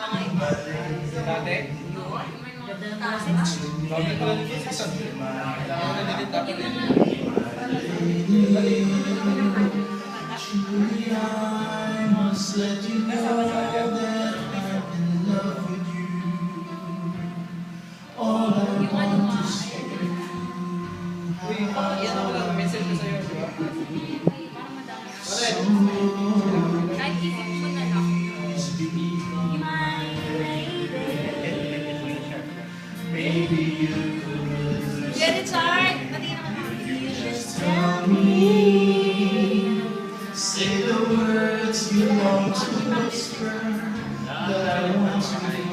Dati? Bakit pala nito sa isang? Kailangan na nilita pa din. I must let you know that I'm in love with you. All I want to say. Uy, yan ako lang. Message ko sa'yo, di ba? Maybe you could Get it, Chart! just tell me. Say the words you want to whisper. That I want to be.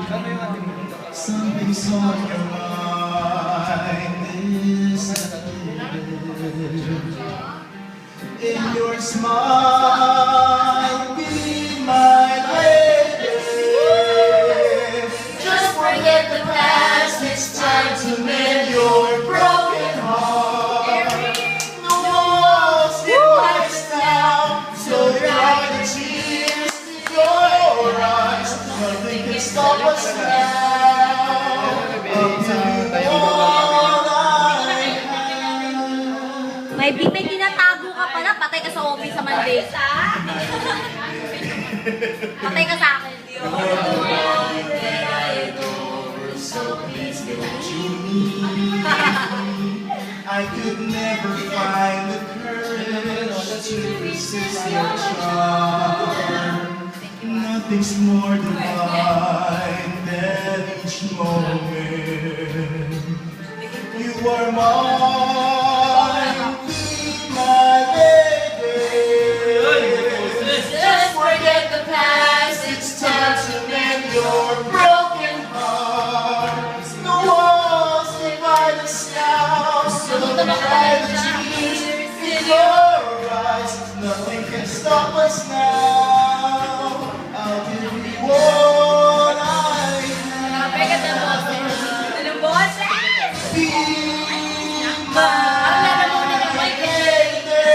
Ano yung ating mga Something's on your mind. Is in your smile, be my lady. Just forget the past. It's time to mend your broken heart. No walls divide us now, so dry the tears in your eyes. Nothing can stop us now. May tinatago ka pala, patay ka sa office sa Monday. Patay ka sa akin. I could never find the courage to resist your charm. Nothing's more divine than each moment. You are mine, be my lady. Just forget the past, it's time to mend your broken heart. No walls divide us now, so dry the tears in your eyes. Nothing can stop us now. I'll give you what I have. Be my lady.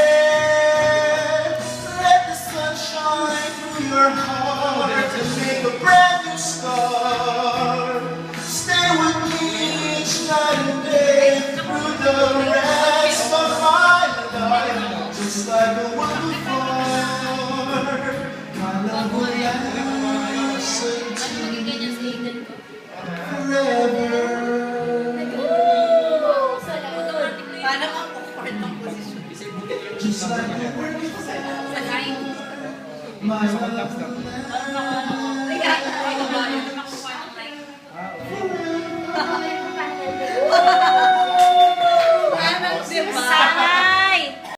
Let the sun shine through your heart and make a brand new start. Stay with me each night and day through the rest of my life, just like a wood before. My love will last until forever. Paano ang awkward ng posisyon? Just like a work, Sa line. my love